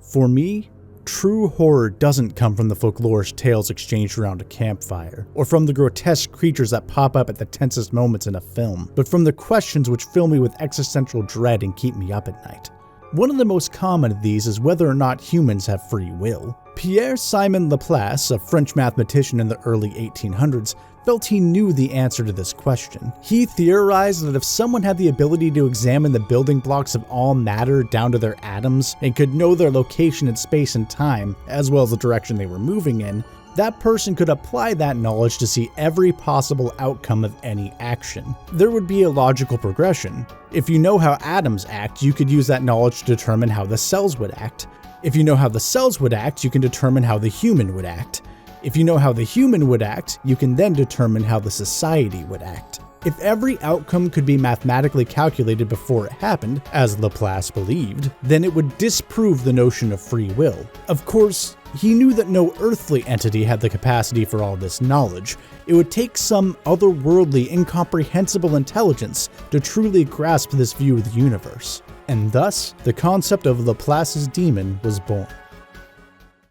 For me, true horror doesn't come from the folklorish tales exchanged around a campfire, or from the grotesque creatures that pop up at the tensest moments in a film, but from the questions which fill me with existential dread and keep me up at night. One of the most common of these is whether or not humans have free will. Pierre-Simon Laplace, a French mathematician in the early 1800s, felt he knew the answer to this question. He theorized that if someone had the ability to examine the building blocks of all matter down to their atoms and could know their location in space and time, as well as the direction they were moving in, that person could apply that knowledge to see every possible outcome of any action. There would be a logical progression. If you know how atoms act, you could use that knowledge to determine how the cells would act. If you know how the cells would act, you can determine how the human would act. If you know how the human would act, you can then determine how the society would act. If every outcome could be mathematically calculated before it happened, as Laplace believed, then it would disprove the notion of free will. Of course, he knew that no earthly entity had the capacity for all this knowledge. It would take some otherworldly, incomprehensible intelligence to truly grasp this view of the universe. And thus, the concept of Laplace's demon was born.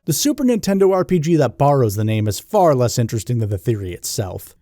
The Super Nintendo RPG that borrows the name is far less interesting than the theory itself.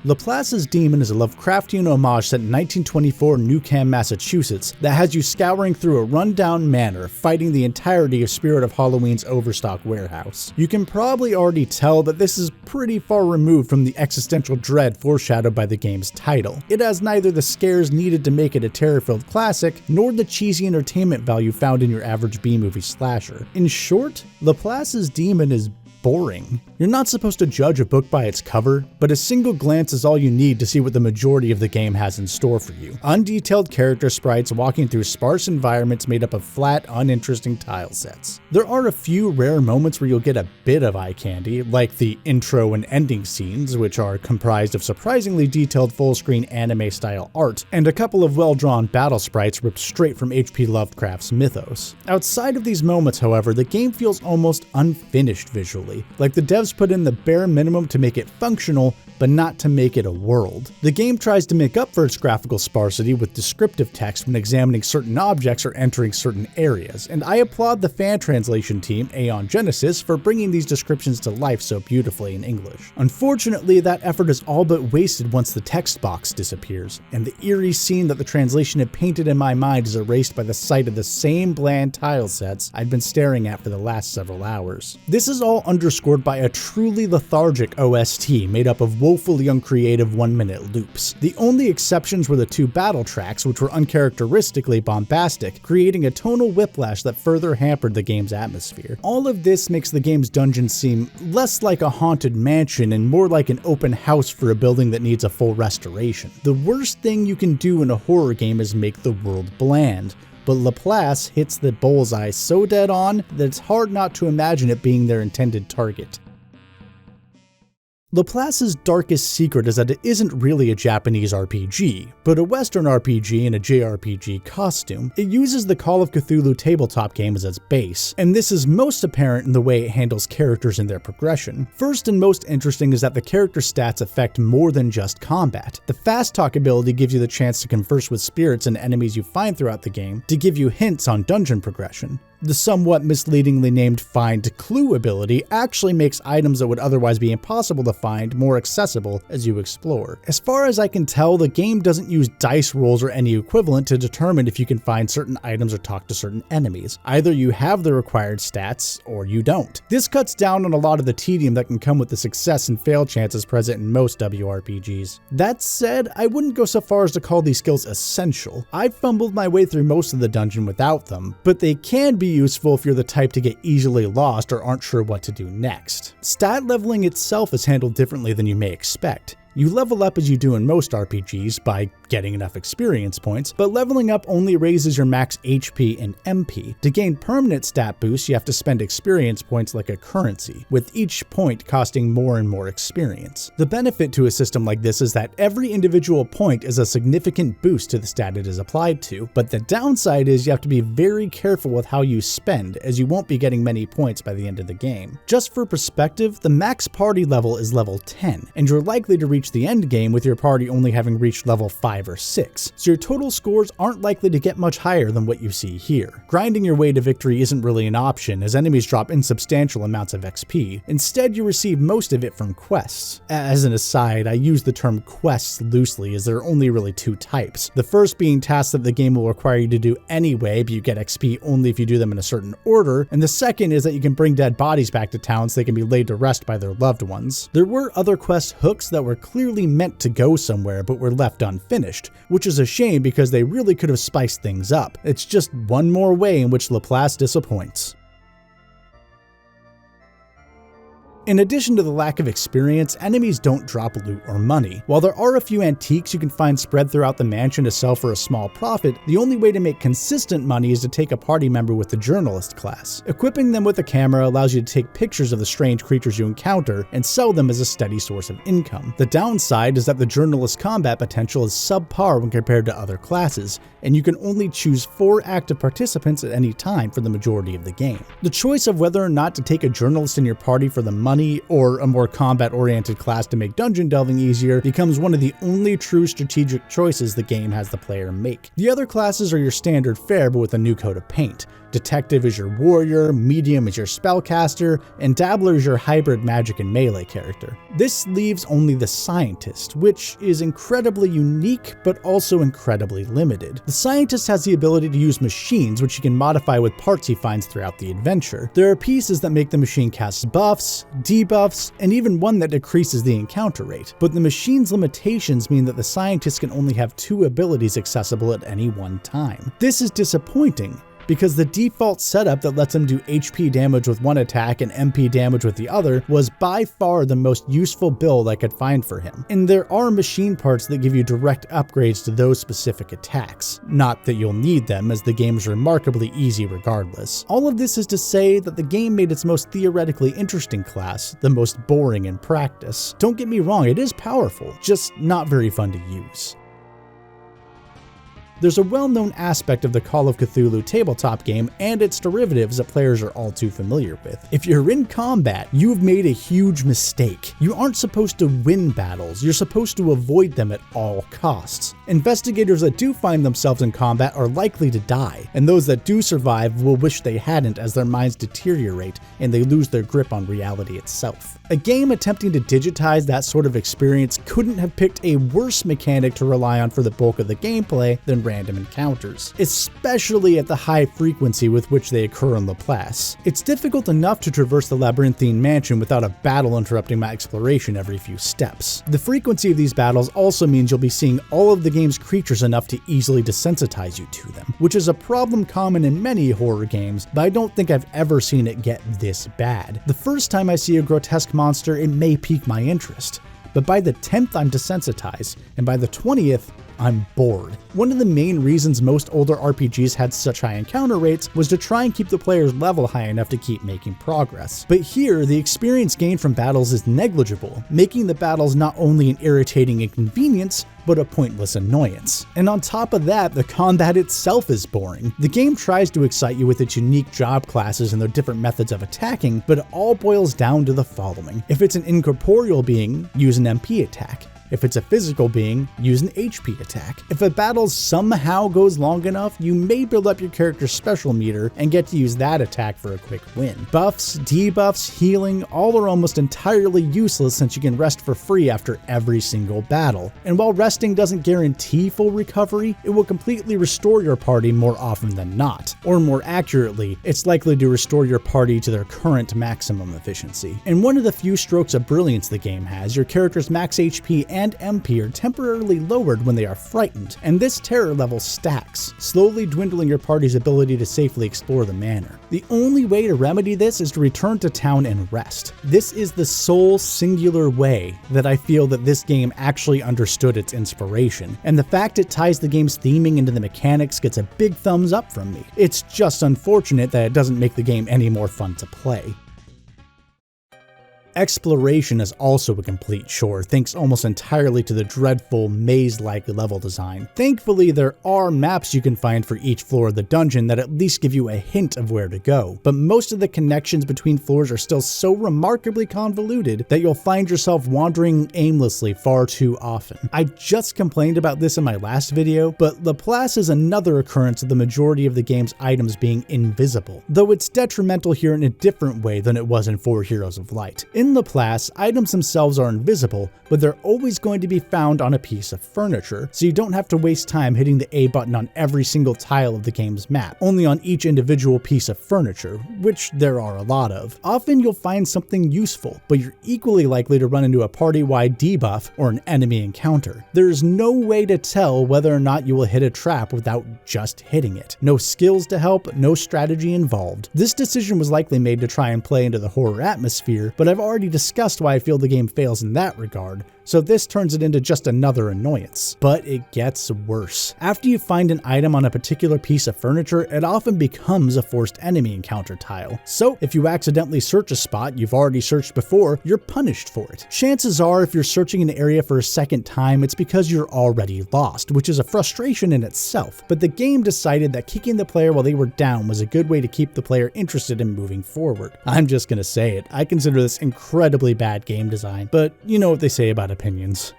Laplace's Demon is a Lovecraftian homage set in 1924 Newcam, Massachusetts that has you scouring through a rundown manor fighting the entirety of Spirit of Halloween's Overstock warehouse. You can probably already tell that this is pretty far removed from the existential dread foreshadowed by the game's title. It has neither the scares needed to make it a terror-filled classic, nor the cheesy entertainment value found in your average B-movie slasher. In short, Laplace's Demon is boring. You're not supposed to judge a book by its cover, but a single glance is all you need to see what the majority of the game has in store for you. Undetailed character sprites walking through sparse environments made up of flat, uninteresting tile sets. There are a few rare moments where you'll get a bit of eye candy, like the intro and ending scenes, which are comprised of surprisingly detailed full-screen anime-style art, and a couple of well-drawn battle sprites ripped straight from H.P. Lovecraft's mythos. Outside of these moments, however, the game feels almost unfinished visually, like the devs put in the bare minimum to make it functional, but not to make it a world. The game tries to make up for its graphical sparsity with descriptive text when examining certain objects or entering certain areas, and I applaud the fan translation team, Aeon Genesis, for bringing these descriptions to life so beautifully in English. Unfortunately, that effort is all but wasted once the text box disappears, and the eerie scene that the translation had painted in my mind is erased by the sight of the same bland tile sets I'd been staring at for the last several hours. This is all underscored by a truly lethargic OST made up of woefully uncreative 1-minute loops. The only exceptions were the two battle tracks, which were uncharacteristically bombastic, creating a tonal whiplash that further hampered the game's atmosphere. All of this makes the game's dungeons seem less like a haunted mansion and more like an open house for a building that needs a full restoration. The worst thing you can do in a horror game is make the world bland, but Laplace hits the bullseye so dead on that it's hard not to imagine it being their intended target. Laplace's darkest secret is that it isn't really a Japanese RPG, but a Western RPG in a JRPG costume. It uses the Call of Cthulhu tabletop game as its base, and this is most apparent in the way it handles characters and their progression. First and most interesting is that the character stats affect more than just combat. The Fast Talk ability gives you the chance to converse with spirits and enemies you find throughout the game to give you hints on dungeon progression. The somewhat misleadingly named Find Clue ability actually makes items that would otherwise be impossible to find more accessible as you explore. As far as I can tell, the game doesn't use dice rolls or any equivalent to determine if you can find certain items or talk to certain enemies. Either you have the required stats or you don't. This cuts down on a lot of the tedium that can come with the success and fail chances present in most WRPGs. That said, I wouldn't go so far as to call these skills essential. I've fumbled my way through most of the dungeon without them, but they can be useful if you're the type to get easily lost or aren't sure what to do next. Stat leveling itself is handled differently than you may expect. You level up as you do in most RPGs by getting enough experience points, but leveling up only raises your max HP and MP. To gain permanent stat boosts, you have to spend experience points like a currency, with each point costing more and more experience. The benefit to a system like this is that every individual point is a significant boost to the stat it is applied to, but the downside is you have to be very careful with how you spend, as you won't be getting many points by the end of the game. Just for perspective, the max party level is level 10, and you're likely to reach the end game with your party only having reached level 5 5 or 6, so your total scores aren't likely to get much higher than what you see here. Grinding your way to victory isn't really an option, as enemies drop insubstantial amounts of XP. Instead, you receive most of it from quests. As an aside, I use the term quests loosely, as there are only really 2 types. The first being tasks that the game will require you to do anyway, but you get XP only if you do them in a certain order, and the second is that you can bring dead bodies back to town so they can be laid to rest by their loved ones. There were other quest hooks that were clearly meant to go somewhere but were left unfinished, which is a shame because they really could have spiced things up. It's just one more way in which Laplace disappoints. In addition to the lack of experience, enemies don't drop loot or money. While there are a few antiques you can find spread throughout the mansion to sell for a small profit, the only way to make consistent money is to take a party member with the journalist class. Equipping them with a camera allows you to take pictures of the strange creatures you encounter and sell them as a steady source of income. The downside is that the journalist combat potential is subpar when compared to other classes, and you can only choose 4 active participants at any time for the majority of the game. The choice of whether or not to take a journalist in your party for the money or a more combat-oriented class to make dungeon delving easier becomes one of the only true strategic choices the game has the player make. The other classes are your standard fare but with a new coat of paint. Detective is your warrior, medium is your spellcaster, and dabbler is your hybrid magic and melee character. This leaves only the scientist, which is incredibly unique but also incredibly limited. The scientist has the ability to use machines which he can modify with parts he finds throughout the adventure. There are pieces that make the machine cast buffs, debuffs, and even one that decreases the encounter rate, but the machine's limitations mean that the scientist can only have 2 abilities accessible at any one time. This is disappointing, because the default setup that lets him do HP damage with one attack and MP damage with the other was by far the most useful build I could find for him. And there are machine parts that give you direct upgrades to those specific attacks. Not that you'll need them, as the game is remarkably easy regardless. All of this is to say that the game made its most theoretically interesting class the most boring in practice. Don't get me wrong, it is powerful, just not very fun to use. There's a well-known aspect of the Call of Cthulhu tabletop game and its derivatives that players are all too familiar with. If you're in combat, you've made a huge mistake. You aren't supposed to win battles, you're supposed to avoid them at all costs. Investigators that do find themselves in combat are likely to die, and those that do survive will wish they hadn't as their minds deteriorate and they lose their grip on reality itself. A game attempting to digitize that sort of experience couldn't have picked a worse mechanic to rely on for the bulk of the gameplay than random encounters, especially at the high frequency with which they occur in Laplace. It's difficult enough to traverse the labyrinthine mansion without a battle interrupting my exploration every few steps. The frequency of these battles also means you'll be seeing all of the game's creatures enough to easily desensitize you to them, which is a problem common in many horror games, but I don't think I've ever seen it get this bad. The first time I see a grotesque monster, it may pique my interest, but by the 10th I'm desensitized, and by the 20th, I'm bored. One of the main reasons most older RPGs had such high encounter rates was to try and keep the player's level high enough to keep making progress. But here, the experience gained from battles is negligible, making the battles not only an irritating inconvenience, but a pointless annoyance. And on top of that, the combat itself is boring. The game tries to excite you with its unique job classes and their different methods of attacking, but it all boils down to the following. If it's an incorporeal being, use an MP attack. If it's a physical being, use an HP attack. If a battle somehow goes long enough, you may build up your character's special meter and get to use that attack for a quick win. Buffs, debuffs, healing, all are almost entirely useless since you can rest for free after every single battle. And while resting doesn't guarantee full recovery, it will completely restore your party more often than not. Or more accurately, it's likely to restore your party to their current maximum efficiency. And one of the few strokes of brilliance the game has, your character's max HP and MP are temporarily lowered when they are frightened, and this terror level stacks, slowly dwindling your party's ability to safely explore the manor. The only way to remedy this is to return to town and rest. This is the sole singular way that I feel that this game actually understood its inspiration, and the fact it ties the game's theming into the mechanics gets a big thumbs up from me. It's just unfortunate that it doesn't make the game any more fun to play. Exploration is also a complete chore, thanks almost entirely to the dreadful maze-like level design. Thankfully, there are maps you can find for each floor of the dungeon that at least give you a hint of where to go, but most of the connections between floors are still so remarkably convoluted that you'll find yourself wandering aimlessly far too often. I just complained about this in my last video, but Laplace is another occurrence of the majority of the game's items being invisible, though it's detrimental here in a different way than it was in 4 Heroes of Light. In Laplace, items themselves are invisible, but they're always going to be found on a piece of furniture, so you don't have to waste time hitting the A button on every single tile of the game's map, only on each individual piece of furniture, which there are a lot of. Often you'll find something useful, but you're equally likely to run into a party-wide debuff or an enemy encounter. There is no way to tell whether or not you will hit a trap without just hitting it. No skills to help, no strategy involved. This decision was likely made to try and play into the horror atmosphere, but I've already discussed why I feel the game fails in that regard, so this turns it into just another annoyance. But it gets worse. After you find an item on a particular piece of furniture, it often becomes a forced enemy encounter tile. So if you accidentally search a spot you've already searched before, you're punished for it. Chances are if you're searching an area for a second time, it's because you're already lost, which is a frustration in itself. But the game decided that kicking the player while they were down was a good way to keep the player interested in moving forward. I'm just gonna say it, I consider this incredibly bad game design, but you know what they say about opinions.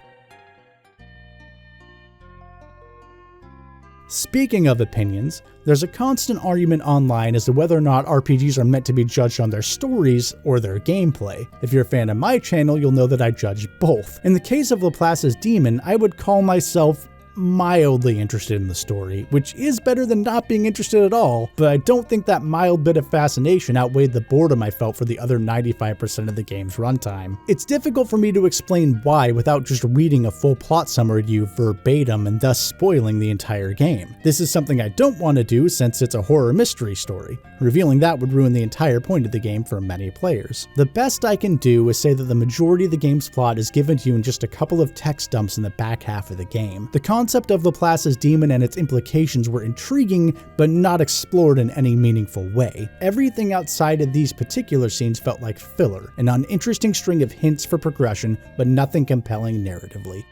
Speaking of opinions, there's a constant argument online as to whether or not RPGs are meant to be judged on their stories or their gameplay. If you're a fan of my channel, you'll know that I judge both. In the case of Laplace's Demon, I would call myself mildly interested in the story, which is better than not being interested at all, but I don't think that mild bit of fascination outweighed the boredom I felt for the other 95% of the game's runtime. It's difficult for me to explain why without just reading a full plot summary to you verbatim and thus spoiling the entire game. This is something I don't want to do since it's a horror mystery story. Revealing that would ruin the entire point of the game for many players. The best I can do is say that the majority of the game's plot is given to you in just a couple of text dumps in the back half of the game. The concept of Laplace's Demon and its implications were intriguing, but not explored in any meaningful way. Everything outside of these particular scenes felt like filler, an uninteresting string of hints for progression, but nothing compelling narratively.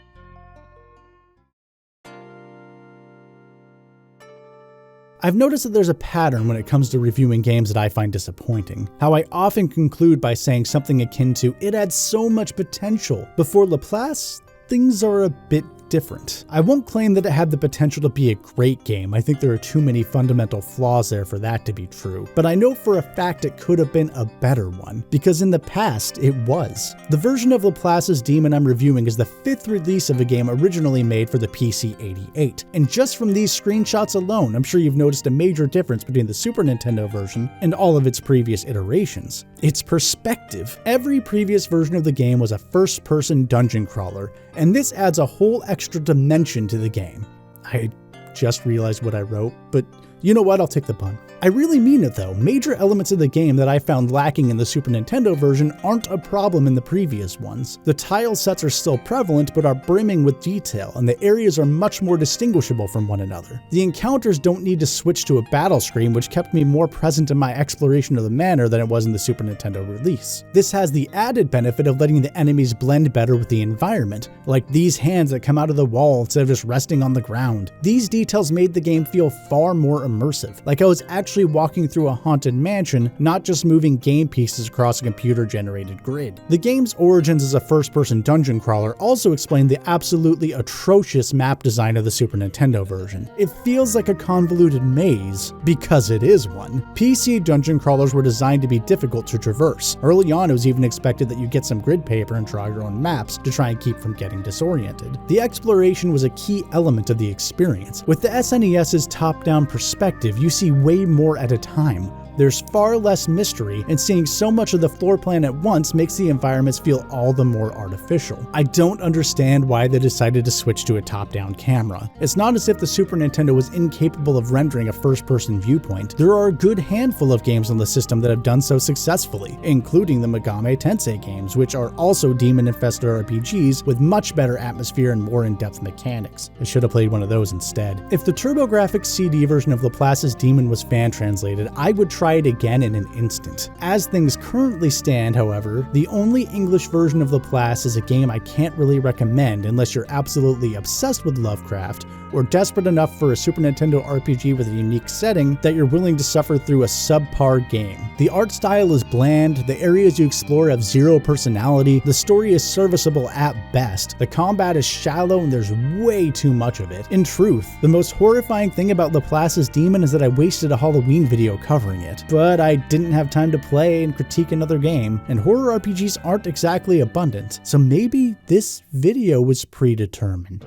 I've noticed that there's a pattern when it comes to reviewing games that I find disappointing. How I often conclude by saying something akin to, "It had so much potential." Before Laplace, things are a bit different. I won't claim that it had the potential to be a great game. I think there are too many fundamental flaws there for that to be true. But I know for a fact it could have been a better one, because in the past it was. The version of Laplace's Demon I'm reviewing is the 5th release of a game originally made for the PC-88. And just from these screenshots alone, I'm sure you've noticed a major difference between the Super Nintendo version and all of its previous iterations. It's perspective. Every previous version of the game was a first-person dungeon crawler, and this adds a whole extra dimension to the game. I just realized what I wrote, but you know what, I'll take the pun. I really mean it though. Major elements of the game that I found lacking in the Super Nintendo version aren't a problem in the previous ones. The tile sets are still prevalent but are brimming with detail, and the areas are much more distinguishable from one another. The encounters don't need to switch to a battle screen, which kept me more present in my exploration of the manor than it was in the Super Nintendo release. This has the added benefit of letting the enemies blend better with the environment, like these hands that come out of the wall instead of just resting on the ground. These details made the game feel far more immersive, like I was actually walking through a haunted mansion, not just moving game pieces across a computer-generated grid. The game's origins as a first-person dungeon crawler also explain the absolutely atrocious map design of the Super Nintendo version. It feels like a convoluted maze, because it is one. PC dungeon crawlers were designed to be difficult to traverse. Early on, it was even expected that you get some grid paper and draw your own maps to try and keep from getting disoriented. The exploration was a key element of the experience. With the SNES's top-down perspective, you see way more at a time. There's far less mystery, and seeing so much of the floor plan at once makes the environments feel all the more artificial. I don't understand why they decided to switch to a top-down camera. It's not as if the Super Nintendo was incapable of rendering a first-person viewpoint. There are a good handful of games on the system that have done so successfully, including the Megami Tensei games, which are also demon-infested RPGs with much better atmosphere and more in-depth mechanics. I should have played one of those instead. If the TurboGrafx CD version of Laplace's Demon was fan-translated, I would try try it again in an instant. As things currently stand, however, the only English version of Laplace is a game I can't really recommend unless you're absolutely obsessed with Lovecraft or desperate enough for a Super Nintendo RPG with a unique setting that you're willing to suffer through a subpar game. The art style is bland, the areas you explore have zero personality, the story is serviceable at best, the combat is shallow and there's way too much of it. In truth, the most horrifying thing about Laplace's Demon is that I wasted a Halloween video covering it. But I didn't have time to play and critique another game, and horror RPGs aren't exactly abundant, so maybe this video was predetermined.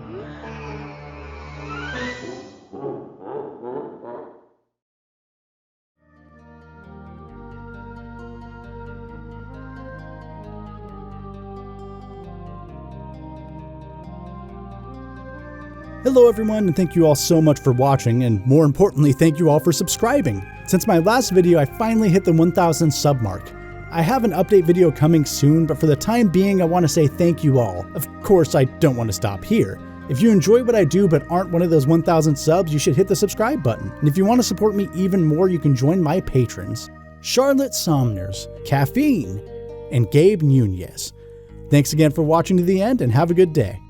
Hello everyone, and thank you all so much for watching, and more importantly, thank you all for subscribing. Since my last video, I finally hit the 1,000 sub mark. I have an update video coming soon, but for the time being, I want to say thank you all. Of course, I don't want to stop here. If you enjoy what I do but aren't one of those 1,000 subs, you should hit the subscribe button. And if you want to support me even more, you can join my patrons, Charlotte Somners, Caffeine, and Gabe Nunez. Thanks again for watching to the end, and have a good day.